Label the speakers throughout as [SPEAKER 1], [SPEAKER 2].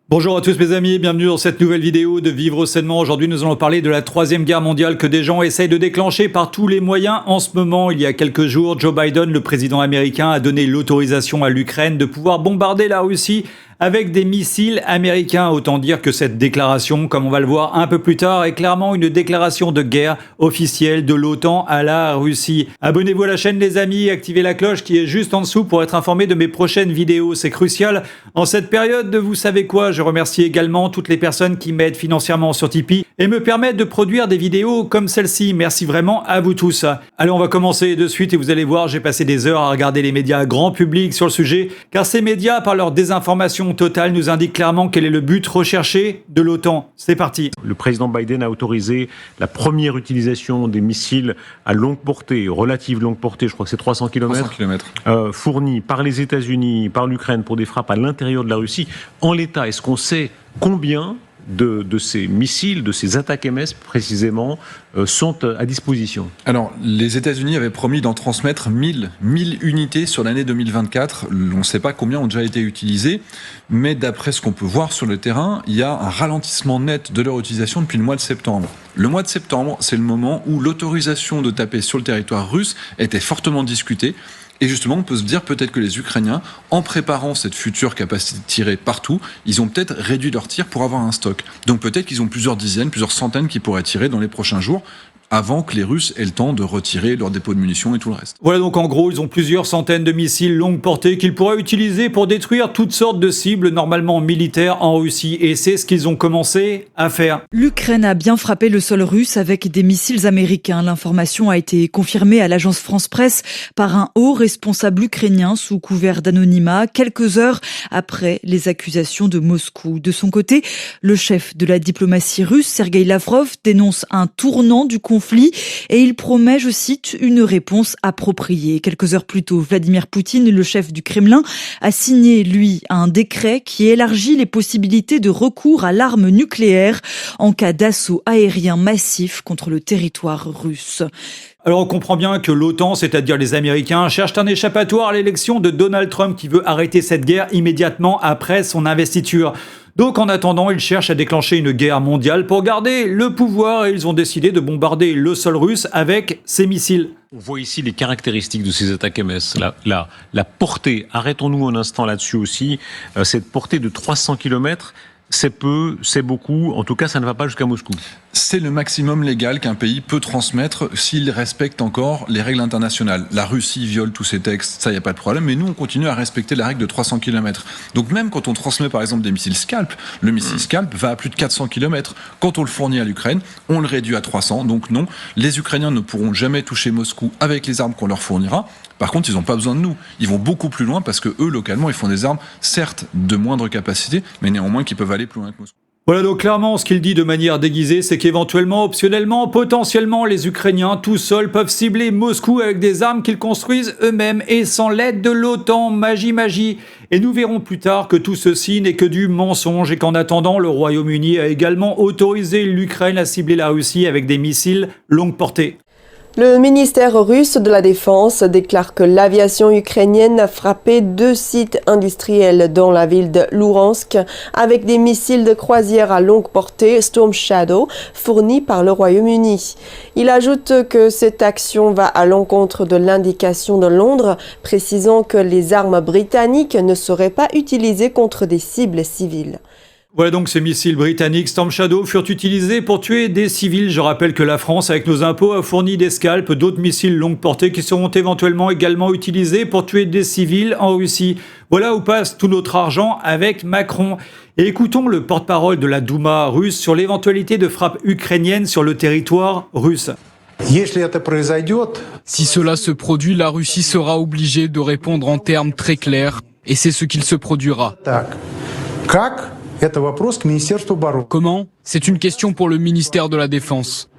[SPEAKER 1] Bonjour à tous mes amis, bienvenue dans cette nouvelle vidéo de Vivre sainement. Aujourd'hui nous allons parler de la troisième guerre mondiale que des gens essayent de déclencher par tous les moyens en ce moment. Il y a quelques jours, Joe Biden, le président américain, a donné l'autorisation à l'Ukraine de pouvoir bombarder la Russie avec des missiles américains. Autant dire que cette déclaration, comme on va le voir un peu plus tard, est clairement une déclaration de guerre officielle de l'OTAN à la Russie. Abonnez-vous à la chaîne les amis, activez la cloche qui est juste en dessous pour être informé de mes prochaines vidéos. C'est crucial en cette période de vous savez quoi. Je remercie également toutes les personnes qui m'aident financièrement sur Tipeee et me permettent de produire des vidéos comme celle-ci. Merci vraiment à vous tous. Allez, on va commencer de suite et vous allez voir, j'ai passé des heures à regarder les médias grand public sur le sujet, car ces médias, par leur désinformation totale, nous indiquent clairement quel est le but recherché de l'OTAN. C'est parti.
[SPEAKER 2] Le président Biden a autorisé la première utilisation des missiles à longue portée, relative longue portée, je crois que c'est 300 km, fournis par les États-Unis, par l'Ukraine pour des frappes à l'intérieur de la Russie. En l'état, est-ce qu'on sait combien de ces missiles, de ces attaques MS précisément, sont à disposition?
[SPEAKER 3] Alors, les États-Unis avaient promis d'en transmettre 1000 unités sur l'année 2024. On ne sait pas combien ont déjà été utilisées, mais d'après ce qu'on peut voir sur le terrain, il y a un ralentissement net de leur utilisation depuis le mois de septembre. Le mois de septembre, c'est le moment où l'autorisation de taper sur le territoire russe était fortement discutée. Et justement, on peut se dire peut-être que les Ukrainiens, en préparant cette future capacité de tirer partout, ils ont peut-être réduit leur tir pour avoir un stock. Donc peut-être qu'ils ont plusieurs dizaines, plusieurs centaines qui pourraient tirer dans les prochains jours, avant que les Russes aient le temps de retirer leurs dépôts de munitions et tout le reste.
[SPEAKER 1] Voilà, donc en gros, ils ont plusieurs centaines de missiles longue portée qu'ils pourraient utiliser pour détruire toutes sortes de cibles normalement militaires en Russie. Et c'est ce qu'ils ont commencé à faire.
[SPEAKER 4] L'Ukraine a bien frappé le sol russe avec des missiles américains. L'information a été confirmée à l'agence France Presse par un haut responsable ukrainien sous couvert d'anonymat, quelques heures après les accusations de Moscou. De son côté, le chef de la diplomatie russe, Sergueï Lavrov, dénonce un tournant du conflit et il promet, je cite, une réponse appropriée. Quelques heures plus tôt, Vladimir Poutine, le chef du Kremlin, a signé, lui, un décret qui élargit les possibilités de recours à l'arme nucléaire en cas d'assaut aérien massif contre le territoire russe.
[SPEAKER 1] Alors on comprend bien que l'OTAN, c'est-à-dire les Américains, cherchent un échappatoire à l'élection de Donald Trump qui veut arrêter cette guerre immédiatement après son investiture. Donc en attendant, ils cherchent à déclencher une guerre mondiale pour garder le pouvoir et ils ont décidé de bombarder le sol russe avec ces missiles.
[SPEAKER 2] On voit ici les caractéristiques de ces attaques MS. La portée, arrêtons-nous un instant là-dessus aussi, cette portée de 300 km, c'est peu, c'est beaucoup, en tout cas ça ne va pas jusqu'à Moscou.
[SPEAKER 3] C'est le maximum légal qu'un pays peut transmettre s'il respecte encore les règles internationales. La Russie viole tous ces textes, ça y a pas de problème, mais nous on continue à respecter la règle de 300 km. Donc même quand on transmet par exemple des missiles Scalp, le missile Scalp va à plus de 400 km. Quand on le fournit à l'Ukraine, on le réduit à 300, donc non, les Ukrainiens ne pourront jamais toucher Moscou avec les armes qu'on leur fournira. Par contre, ils n'ont pas besoin de nous. Ils vont beaucoup plus loin parce que eux, localement, ils font des armes, certes, de moindre capacité, mais néanmoins qui peuvent aller plus loin que Moscou.
[SPEAKER 1] Voilà, donc clairement, ce qu'il dit de manière déguisée, c'est qu'éventuellement, optionnellement, potentiellement, les Ukrainiens, tout seuls, peuvent cibler Moscou avec des armes qu'ils construisent eux-mêmes et sans l'aide de l'OTAN. Magie. Et nous verrons plus tard que tout ceci n'est que du mensonge et qu'en attendant, le Royaume-Uni a également autorisé l'Ukraine à cibler la Russie avec des missiles longue portée.
[SPEAKER 5] Le ministère russe de la Défense déclare que l'aviation ukrainienne a frappé 2 sites industriels dans la ville de Louhansk avec des missiles de croisière à longue portée Storm Shadow fournis par le Royaume-Uni. Il ajoute que cette action va à l'encontre de l'indication de Londres, précisant que les armes britanniques ne seraient pas utilisées contre des cibles civiles.
[SPEAKER 1] Voilà donc ces missiles britanniques Storm Shadow furent utilisés pour tuer des civils. Je rappelle que la France, avec nos impôts, a fourni des Scalp, d'autres missiles longue portée qui seront éventuellement également utilisés pour tuer des civils en Russie. Voilà où passe tout notre argent avec Macron. Et écoutons le porte-parole de la Douma russe sur l'éventualité de frappes ukrainiennes sur le territoire russe.
[SPEAKER 6] Si cela se produit, la Russie sera obligée de répondre en termes très clairs, et c'est ce qu'il se produira. Comment ? C'est une question pour le ministère de la Défense.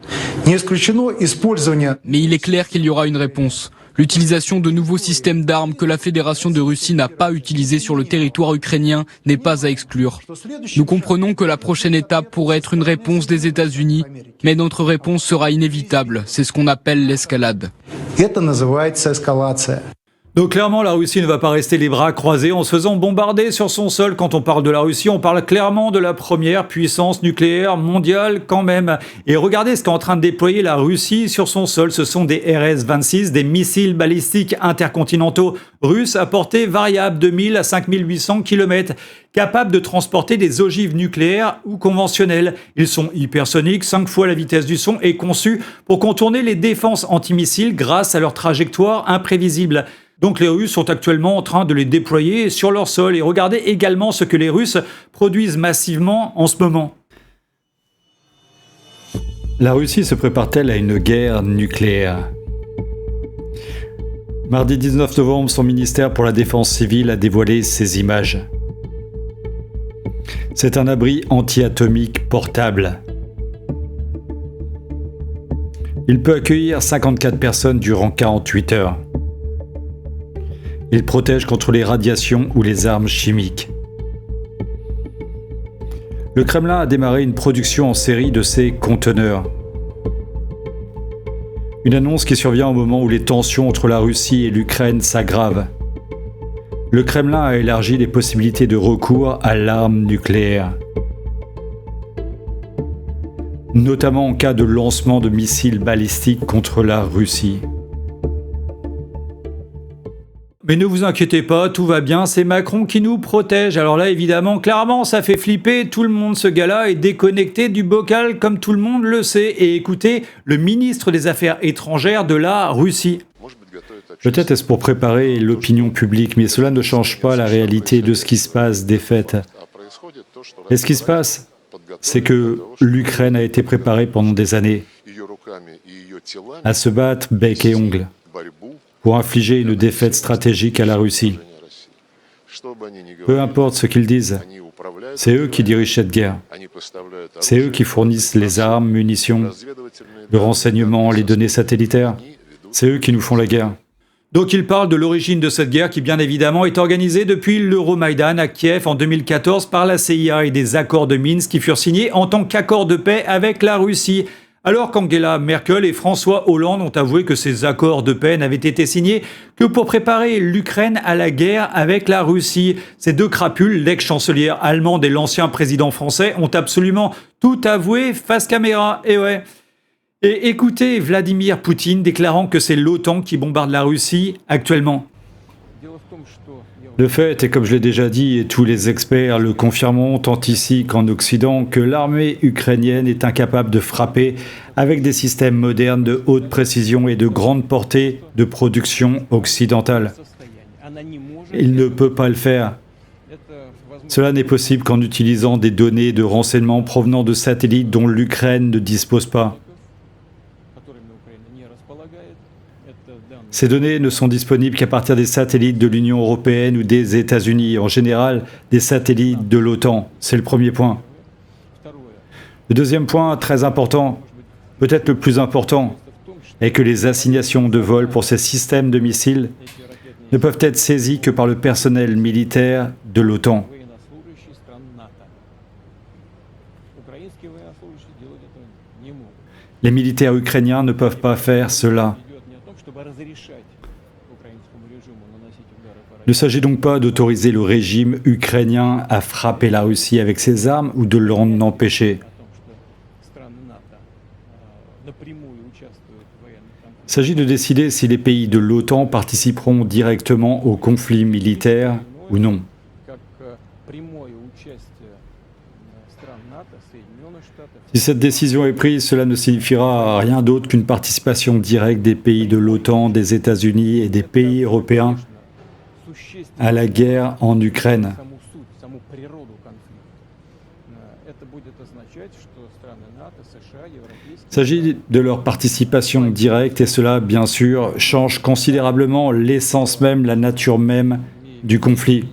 [SPEAKER 6] Mais il est clair qu'il y aura une réponse. L'utilisation de nouveaux systèmes d'armes que la Fédération de Russie n'a pas utilisés sur le territoire ukrainien n'est pas à exclure. Nous comprenons que la prochaine étape pourrait être une réponse des États-Unis, mais notre réponse sera inévitable. C'est ce qu'on appelle l'escalade.
[SPEAKER 1] Donc clairement, la Russie ne va pas rester les bras croisés en se faisant bombarder sur son sol. Quand on parle de la Russie, on parle clairement de la première puissance nucléaire mondiale quand même. Et regardez ce qu'est en train de déployer la Russie sur son sol. Ce sont des RS-26, des missiles balistiques intercontinentaux russes à portée variable de 1000 à 5800 km, capables de transporter des ogives nucléaires ou conventionnelles. Ils sont hypersoniques, 5 fois la vitesse du son, et conçus pour contourner les défenses antimissiles grâce à leur trajectoire imprévisible. Donc les Russes sont actuellement en train de les déployer sur leur sol. Et regardez également ce que les Russes produisent massivement en ce moment. La Russie se prépare-t-elle à une guerre nucléaire ? Mardi 19 novembre, son ministère pour la Défense civile a dévoilé ces images. C'est un abri anti-atomique portable. Il peut accueillir 54 personnes durant 48 heures. Il protège contre les radiations ou les armes chimiques. Le Kremlin a démarré une production en série de ces conteneurs. Une annonce qui survient au moment où les tensions entre la Russie et l'Ukraine s'aggravent. Le Kremlin a élargi les possibilités de recours à l'arme nucléaire, notamment en cas de lancement de missiles balistiques contre la Russie. Mais ne vous inquiétez pas, tout va bien, c'est Macron qui nous protège. Alors là, évidemment, clairement, ça fait flipper tout le monde. Ce gars-là est déconnecté du bocal, comme tout le monde le sait. Et écoutez, le ministre des Affaires étrangères de la Russie. Peut-être est-ce pour préparer l'opinion publique, mais cela ne change pas la réalité de ce qui se passe des faits. Et ce qui se passe, c'est que l'Ukraine a été préparée pendant des années à se battre bec et ongle pour infliger une défaite stratégique à la Russie. Peu importe ce qu'ils disent, c'est eux qui dirigent cette guerre. C'est eux qui fournissent les armes, munitions, le renseignement, les données satellitaires. C'est eux qui nous font la guerre. Donc il parle de l'origine de cette guerre qui bien évidemment est organisée depuis l'Euromaïdan à Kiev en 2014 par la CIA et des accords de Minsk qui furent signés en tant qu'accord de paix avec la Russie. Alors qu'Angela Merkel et François Hollande ont avoué que ces accords de paix n'avaient été signés que pour préparer l'Ukraine à la guerre avec la Russie. Ces deux crapules, l'ex-chancelière allemande et l'ancien président français, ont absolument tout avoué face caméra. Et ouais. Et écoutez Vladimir Poutine déclarant que c'est l'OTAN qui bombarde la Russie actuellement. Le fait est, comme je l'ai déjà dit, et tous les experts le confirmeront tant ici qu'en Occident, que l'armée ukrainienne est incapable de frapper avec des systèmes modernes de haute précision et de grande portée de production occidentale. Il ne peut pas le faire. Cela n'est possible qu'en utilisant des données de renseignement provenant de satellites dont l'Ukraine ne dispose pas. Ces données ne sont disponibles qu'à partir des satellites de l'Union européenne ou des États-Unis, en général des satellites de l'OTAN. C'est le premier point. Le deuxième point, très important, peut-être le plus important, est que les assignations de vol pour ces systèmes de missiles ne peuvent être saisies que par le personnel militaire de l'OTAN. Les militaires ukrainiens ne peuvent pas faire cela. Il ne s'agit donc pas d'autoriser le régime ukrainien à frapper la Russie avec ses armes ou de l'en empêcher. Il s'agit de décider si les pays de l'OTAN participeront directement au conflit militaire ou non. Si cette décision est prise, cela ne signifiera rien d'autre qu'une participation directe des pays de l'OTAN, des États-Unis et des pays européens à la guerre en Ukraine. Il s'agit de leur participation directe et cela, bien sûr, change considérablement l'essence même, la nature même du conflit.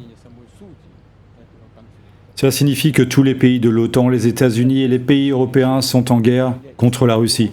[SPEAKER 1] Cela signifie que tous les pays de l'OTAN, les États-Unis et les pays européens sont en guerre contre la Russie.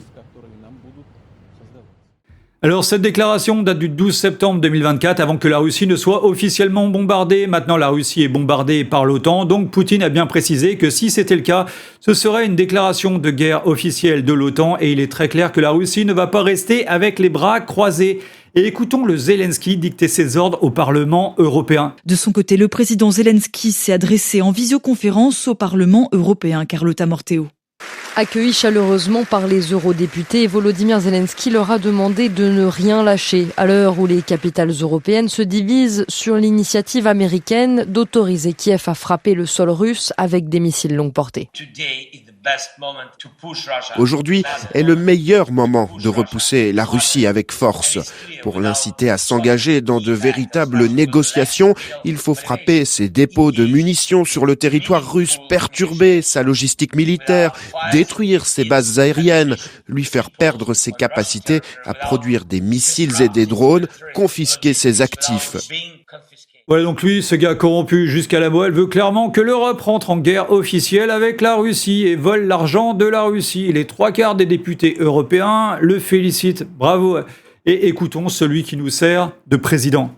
[SPEAKER 1] Alors cette déclaration date du 12 septembre 2024, avant que la Russie ne soit officiellement bombardée. Maintenant la Russie est bombardée par l'OTAN, donc Poutine a bien précisé que si c'était le cas, ce serait une déclaration de guerre officielle de l'OTAN et il est très clair que la Russie ne va pas rester avec les bras croisés. Et écoutons le Zelensky dicter ses ordres au Parlement européen.
[SPEAKER 4] De son côté, le président Zelensky s'est adressé en visioconférence au Parlement européen. Carlotta Morteo.
[SPEAKER 7] Accueilli chaleureusement par les eurodéputés, Volodymyr Zelensky leur a demandé de ne rien lâcher à l'heure où les capitales européennes se divisent sur l'initiative américaine d'autoriser Kiev à frapper le sol russe avec des missiles longue portée.
[SPEAKER 8] Aujourd'hui est le meilleur moment de repousser la Russie avec force. Pour l'inciter à s'engager dans de véritables négociations, il faut frapper ses dépôts de munitions sur le territoire russe, perturber sa logistique militaire, détruire ses bases aériennes, lui faire perdre ses capacités à produire des missiles et des drones, confisquer ses actifs.
[SPEAKER 1] Ouais, donc lui, ce gars corrompu jusqu'à la moelle, veut clairement que l'Europe rentre en guerre officielle avec la Russie et vole l'argent de la Russie. Les 3/4 des députés européens le félicitent. Bravo. Et écoutons celui qui nous sert de président.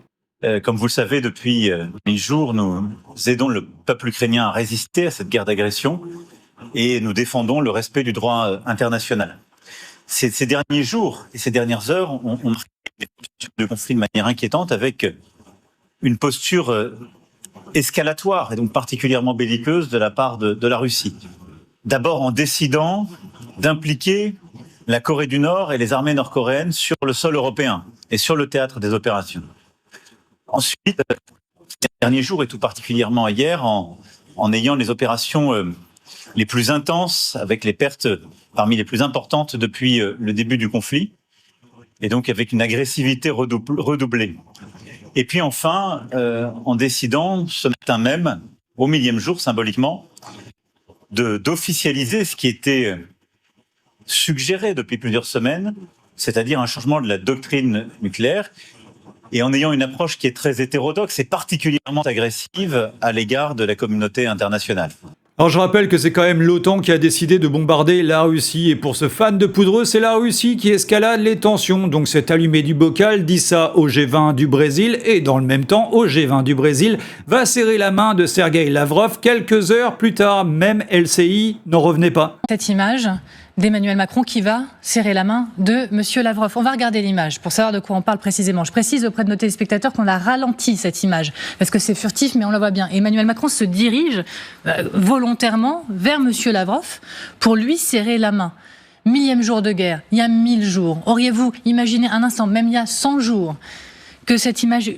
[SPEAKER 9] Comme vous le savez, depuis les jours, nous aidons le peuple ukrainien à résister à cette guerre d'agression et nous défendons le respect du droit international. Ces derniers jours et ces dernières heures ont marqué le conflit de manière inquiétante avec une posture escalatoire et donc particulièrement belliqueuse de la part de la Russie. D'abord en décidant d'impliquer la Corée du Nord et les armées nord-coréennes sur le sol européen et sur le théâtre des opérations. Ensuite, ces derniers jours et tout particulièrement hier, en ayant les opérations les plus intenses, avec les pertes parmi les plus importantes depuis le début du conflit, et donc avec une agressivité redoublée. Et puis enfin, en décidant ce matin même, au 1000e jour symboliquement, d'officialiser ce qui était suggéré depuis plusieurs semaines, c'est-à-dire un changement de la doctrine nucléaire, et en ayant une approche qui est très hétérodoxe et particulièrement agressive à l'égard de la communauté internationale.
[SPEAKER 1] Alors je rappelle que c'est quand même l'OTAN qui a décidé de bombarder la Russie. Et pour ce fan de poudreux, c'est la Russie qui escalade les tensions. Donc cet allumé du bocal dit ça au G20 du Brésil. Et dans le même temps, au G20 du Brésil va serrer la main de Sergueï Lavrov quelques heures plus tard. Même LCI n'en revenait pas.
[SPEAKER 10] Cette image d'Emmanuel Macron qui va serrer la main de Monsieur Lavrov. On va regarder l'image pour savoir de quoi on parle précisément. Je précise auprès de nos téléspectateurs qu'on a ralenti cette image parce que c'est furtif, mais on la voit bien. Emmanuel Macron se dirige volontairement vers Monsieur Lavrov pour lui serrer la main. 1000e jour de guerre, il y a 1000 jours. Auriez-vous imaginé un instant, même il y a 100 jours, que cette image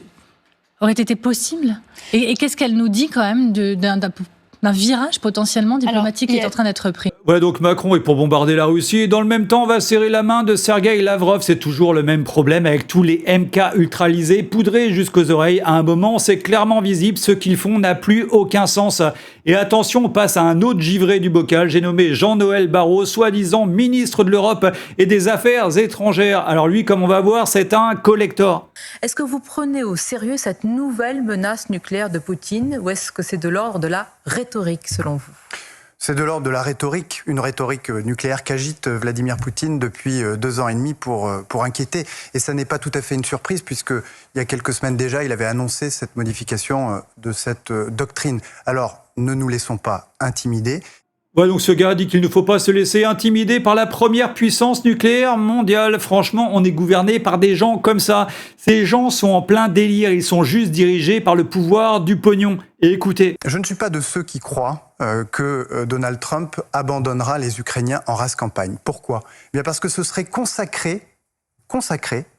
[SPEAKER 10] aurait été possible ? Et qu'est-ce qu'elle nous dit quand même d'un virage potentiellement diplomatique qui est en train d'être pris.
[SPEAKER 1] Ouais, donc Macron est pour bombarder la Russie et dans le même temps va serrer la main de Sergueï Lavrov. C'est toujours le même problème avec tous les MK ultralisés, poudrés jusqu'aux oreilles. À un moment, c'est clairement visible, ce qu'ils font n'a plus aucun sens. Et attention, on passe à un autre givré du bocal. J'ai nommé Jean-Noël Barrot, soi-disant ministre de l'Europe et des Affaires étrangères. Alors lui, comme on va voir, c'est un collector.
[SPEAKER 11] Est-ce que vous prenez au sérieux cette nouvelle menace nucléaire de Poutine ou est-ce que c'est de l'ordre de la rhétorique selon vous ?
[SPEAKER 12] C'est de l'ordre de la rhétorique, une rhétorique nucléaire qu'agite Vladimir Poutine depuis 2 ans et demi pour inquiéter. Et ça n'est pas tout à fait une surprise puisque il y a quelques semaines déjà, il avait annoncé cette modification de cette doctrine. Alors, ne nous laissons pas intimider.
[SPEAKER 1] Ouais, donc ce gars dit qu'il ne faut pas se laisser intimider par la première puissance nucléaire mondiale. Franchement, on est gouverné par des gens comme ça. Ces gens sont en plein délire, ils sont juste dirigés par le pouvoir du pognon. Et écoutez.
[SPEAKER 12] Je ne suis pas de ceux qui croient que Donald Trump abandonnera les Ukrainiens en rase campagne. Pourquoi ? Bien parce que ce serait consacrer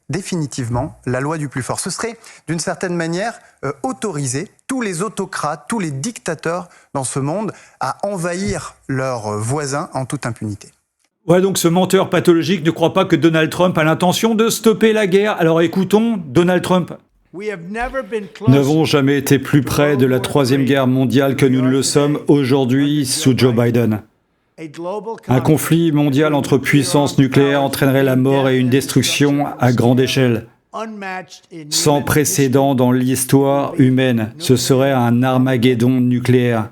[SPEAKER 12] définitivement la loi du plus fort. Ce serait, d'une certaine manière, autoriser tous les autocrates, tous les dictateurs dans ce monde à envahir leurs voisins en toute impunité.
[SPEAKER 1] Ouais, donc ce menteur pathologique ne croit pas que Donald Trump a l'intention de stopper la guerre. Alors écoutons Donald Trump. Nous n'avons jamais été plus près de la Troisième Guerre mondiale que nous ne le sommes aujourd'hui sous Joe Biden. Un conflit mondial entre puissances nucléaires entraînerait la mort et une destruction à grande échelle. Sans précédent dans l'histoire humaine, ce serait un Armageddon nucléaire.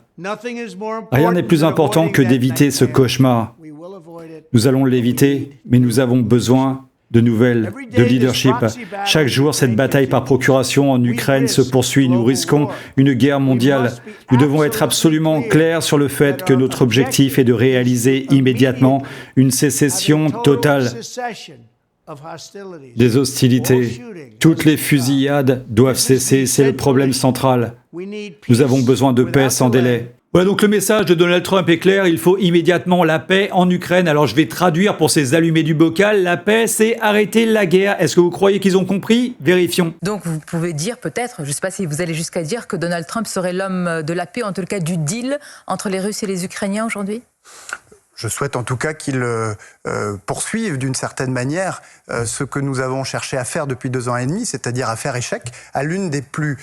[SPEAKER 1] Rien n'est plus important que d'éviter ce cauchemar. Nous allons l'éviter, mais nous avons besoin de nouvelles, de leadership. Chaque jour, cette bataille par procuration en Ukraine se poursuit. Nous risquons une guerre mondiale. Nous devons être absolument clairs sur le fait que notre objectif est de réaliser immédiatement une sécession totale. des hostilités. Toutes les fusillades doivent cesser, c'est le problème central. Nous avons besoin de paix sans délai. Voilà, donc le message de Donald Trump est clair, il faut immédiatement la paix en Ukraine. Alors je vais traduire pour ces allumés du bocal, la paix c'est arrêter la guerre. Est-ce que vous croyez qu'ils ont compris? Vérifions.
[SPEAKER 11] Donc vous pouvez dire peut-être, je ne sais pas si vous allez jusqu'à dire que Donald Trump serait l'homme de la paix, en tout cas du deal entre les Russes et les Ukrainiens aujourd'hui?
[SPEAKER 12] Je souhaite en tout cas qu'il poursuive d'une certaine manière ce que nous avons cherché à faire depuis 2 ans et demi, c'est-à-dire à faire échec à l'une des plus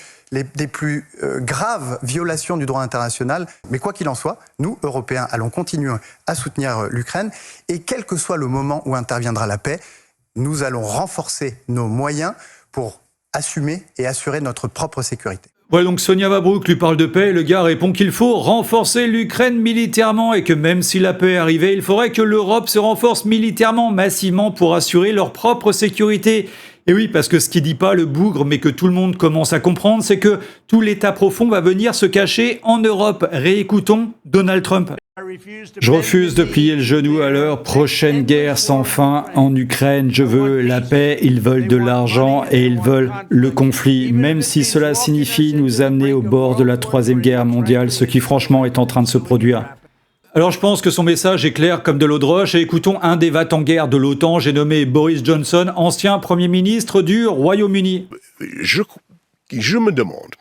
[SPEAKER 12] graves violations du droit international. Mais quoi qu'il en soit, nous, Européens, allons continuer à soutenir l'Ukraine et quel que soit le moment où interviendra la paix, nous allons renforcer nos moyens pour assumer et assurer notre propre sécurité.
[SPEAKER 1] Voilà, donc Sonia Mabrouk lui parle de paix, le gars répond qu'il faut renforcer l'Ukraine militairement et que même si la paix arrivait, il faudrait que l'Europe se renforce militairement, massivement pour assurer leur propre sécurité. Et oui, parce que ce qui dit pas le bougre, mais que tout le monde commence à comprendre, c'est que tout l'État profond va venir se cacher en Europe. Réécoutons Donald Trump. Je refuse de plier le genou à leur prochaine guerre sans fin en Ukraine. Je veux la paix, ils veulent de l'argent et ils veulent le conflit, même si cela signifie nous amener au bord de la 3e guerre mondiale, ce qui franchement est en train de se produire. Alors je pense que son message est clair comme de l'eau de roche et écoutons un des va-t-en-guerre de l'OTAN, j'ai nommé Boris Johnson, ancien Premier ministre du Royaume-Uni.
[SPEAKER 13] Je me demande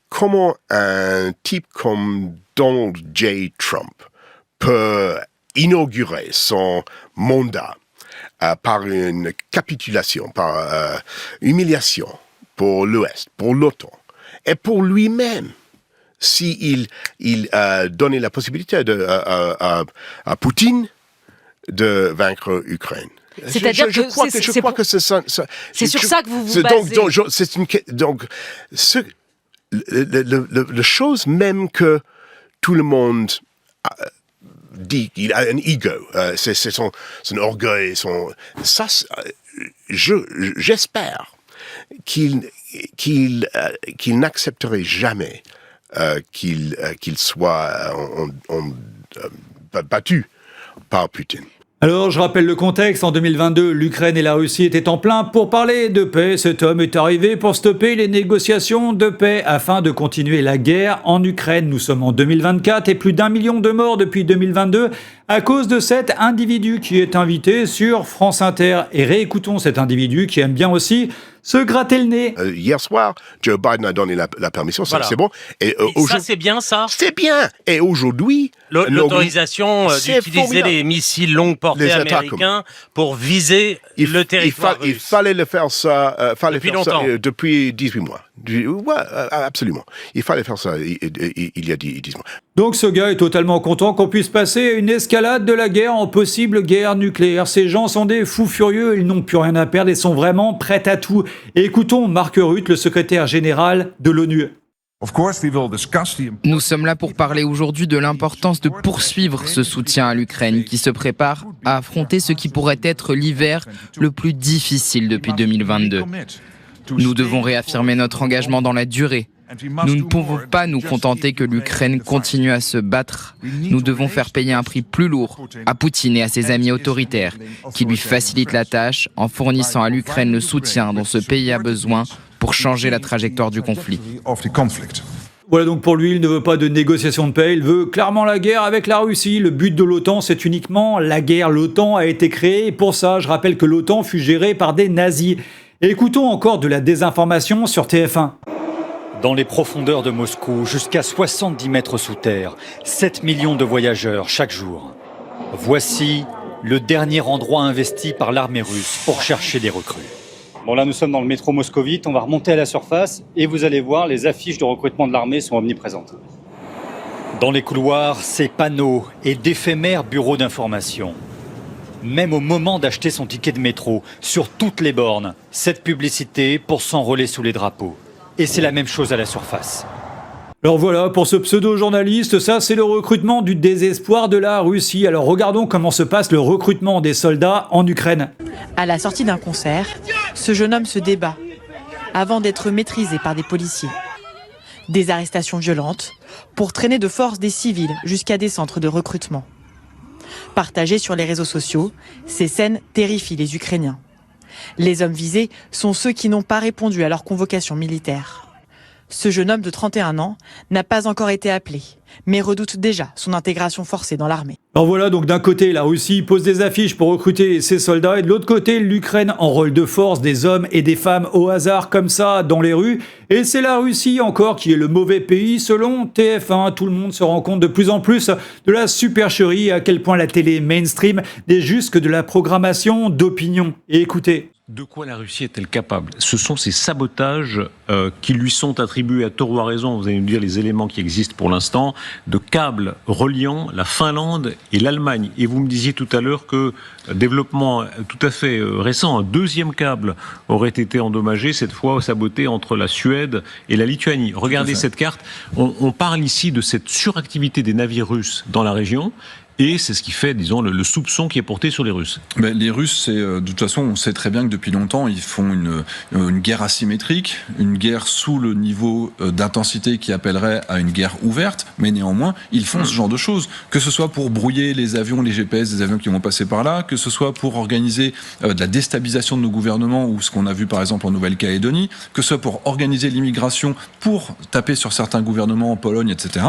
[SPEAKER 13] comment un type comme Donald J. Trump peut inaugurer son mandat par une capitulation, par humiliation pour l'Ouest, pour l'OTAN et pour lui-même. S'il donnait la possibilité à Poutine de vaincre l'Ukraine.
[SPEAKER 14] C'est-à-dire
[SPEAKER 13] je crois que c'est ça.
[SPEAKER 14] C'est sur ça que vous vous basez.
[SPEAKER 13] Donc, la chose même que tout le monde dit qu'il a un ego, c'est son orgueil, j'espère qu'il n'accepterait jamais qu'il soit battu par Poutine.
[SPEAKER 1] Alors, je rappelle le contexte. En 2022, l'Ukraine et la Russie étaient en plein pour parler de paix. Cet homme est arrivé pour stopper les négociations de paix afin de continuer la guerre en Ukraine. Nous sommes en 2024 et plus d'1 million de morts depuis 2022 à cause de cet individu qui est invité sur France Inter. Et réécoutons cet individu qui aime bien aussi se gratter le nez.
[SPEAKER 13] Hier soir, Joe Biden a donné la permission, ça c'est bon.
[SPEAKER 14] Et ça c'est bien ça?
[SPEAKER 13] C'est bien. Et aujourd'hui...
[SPEAKER 14] L'autorisation d'utiliser les missiles longue portée américains pour viser le territoire russe.
[SPEAKER 13] Il fallait le faire ça,
[SPEAKER 14] depuis longtemps.
[SPEAKER 13] Depuis 18 mois. Ouais, absolument. Il fallait faire ça il y a 10 mois.
[SPEAKER 1] Donc ce gars est totalement content qu'on puisse passer à une escalade de la guerre en possible guerre nucléaire. Ces gens sont des fous furieux, ils n'ont plus rien à perdre et sont vraiment prêts à tout. Et écoutons Mark Rutte, le secrétaire général de l'ONU.
[SPEAKER 15] Nous sommes là pour parler aujourd'hui de l'importance de poursuivre ce soutien à l'Ukraine qui se prépare à affronter ce qui pourrait être l'hiver le plus difficile depuis 2022. Nous devons réaffirmer notre engagement dans la durée. Nous ne pouvons pas nous contenter que l'Ukraine continue à se battre. Nous devons faire payer un prix plus lourd à Poutine et à ses amis autoritaires qui lui facilitent la tâche en fournissant à l'Ukraine le soutien dont ce pays a besoin pour changer la trajectoire du conflit.
[SPEAKER 1] Voilà, donc pour lui, il ne veut pas de négociation de paix, il veut clairement la guerre avec la Russie. Le but de l'OTAN, c'est uniquement la guerre. L'OTAN a été créée pour ça. Je rappelle que l'OTAN fut gérée par des nazis. Et écoutons encore de la désinformation sur TF1.
[SPEAKER 16] Dans les profondeurs de Moscou, jusqu'à 70 mètres sous terre, 7 millions de voyageurs chaque jour. Voici le dernier endroit investi par l'armée russe pour chercher des recrues.
[SPEAKER 17] Bon, là, nous sommes dans le métro moscovite. On va remonter à la surface et vous allez voir, les affiches de recrutement de l'armée sont omniprésentes.
[SPEAKER 16] Dans les couloirs, ces panneaux et d'éphémères bureaux d'information. Même au moment d'acheter son ticket de métro, sur toutes les bornes, cette publicité pour s'enrôler sous les drapeaux. Et c'est la même chose à la surface.
[SPEAKER 1] Alors voilà, pour ce pseudo-journaliste, ça c'est le recrutement du désespoir de la Russie. Alors regardons comment se passe le recrutement des soldats en Ukraine.
[SPEAKER 18] À la sortie d'un concert, ce jeune homme se débat avant d'être maîtrisé par des policiers. Des arrestations violentes pour traîner de force des civils jusqu'à des centres de recrutement. Partagées sur les réseaux sociaux, ces scènes terrifient les Ukrainiens. Les hommes visés sont ceux qui n'ont pas répondu à leur convocation militaire. Ce jeune homme de 31 ans n'a pas encore été appelé, mais redoute déjà son intégration forcée dans l'armée.
[SPEAKER 1] Alors voilà, donc d'un côté, la Russie pose des affiches pour recruter ses soldats, et de l'autre côté, l'Ukraine enrôle de force des hommes et des femmes au hasard comme ça dans les rues. Et c'est la Russie encore qui est le mauvais pays selon TF1. Tout le monde se rend compte de plus en plus de la supercherie, à quel point la télé mainstream n'est juste que de la programmation d'opinion. Et écoutez.
[SPEAKER 2] De quoi la Russie est-elle capable? Ce sont ces sabotages qui lui sont attribués à tort ou à raison, vous allez nous dire les éléments qui existent pour l'instant, de câbles reliant la Finlande et l'Allemagne. Et vous me disiez tout à l'heure que, développement tout à fait récent, un deuxième câble aurait été endommagé, cette fois saboté entre la Suède et la Lituanie. Regardez cette carte, on parle ici de cette suractivité des navires russes dans la région. Et c'est ce qui fait, disons, le soupçon qui est porté sur les Russes.
[SPEAKER 3] Ben, les Russes, de toute façon, on sait très bien que depuis longtemps, ils font une guerre asymétrique, une guerre sous le niveau d'intensité qui appellerait à une guerre ouverte, mais néanmoins, ils font ce genre de choses. Que ce soit pour brouiller les avions, les GPS des avions qui vont passer par là, que ce soit pour organiser de la déstabilisation de nos gouvernements, ou ce qu'on a vu par exemple en Nouvelle-Calédonie, que ce soit pour organiser l'immigration, pour taper sur certains gouvernements en Pologne, etc.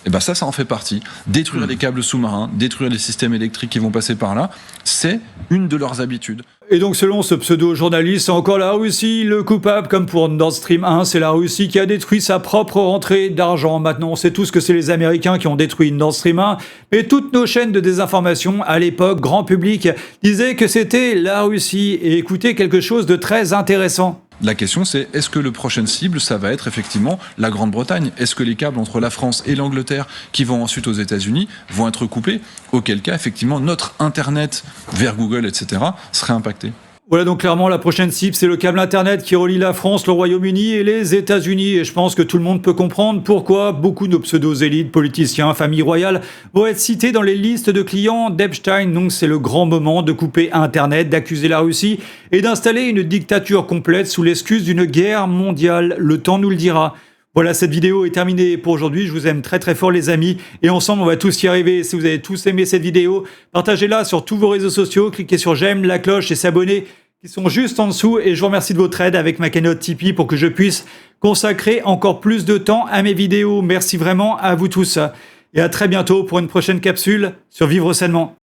[SPEAKER 3] Et ben ça en fait partie. Détruire les câbles sous-marins, détruire les systèmes électriques qui vont passer par là, c'est une de leurs habitudes.
[SPEAKER 1] Et donc selon ce pseudo-journaliste, c'est encore la Russie le coupable, comme pour Nord Stream 1, c'est la Russie qui a détruit sa propre rentrée d'argent. Maintenant, on sait tous que c'est les Américains qui ont détruit Nord Stream 1, mais toutes nos chaînes de désinformation, à l'époque, grand public, disaient que c'était la Russie. Et écoutez quelque chose de très intéressant.
[SPEAKER 3] La question c'est, est-ce que le prochain cible, ça va être effectivement la Grande-Bretagne? Est-ce que les câbles entre la France et l'Angleterre, qui vont ensuite aux États-Unis, vont être coupés? Auquel cas, effectivement, notre Internet vers Google, etc., serait impacté.
[SPEAKER 1] Voilà, donc clairement, la prochaine cible, c'est le câble Internet qui relie la France, le Royaume-Uni et les États-Unis. Et je pense que tout le monde peut comprendre pourquoi beaucoup de nos pseudo-élites, politiciens, familles royales vont être cités dans les listes de clients d'Epstein. Donc c'est le grand moment de couper Internet, d'accuser la Russie et d'installer une dictature complète sous l'excuse d'une guerre mondiale. Le temps nous le dira. Voilà, cette vidéo est terminée pour aujourd'hui. Je vous aime très très fort les amis et ensemble on va tous y arriver. Si vous avez tous aimé cette vidéo, partagez-la sur tous vos réseaux sociaux, cliquez sur j'aime, la cloche et s'abonner qui sont juste en dessous et je vous remercie de votre aide avec ma cagnotte Tipeee pour que je puisse consacrer encore plus de temps à mes vidéos. Merci vraiment à vous tous et à très bientôt pour une prochaine capsule sur Vivre Sainement.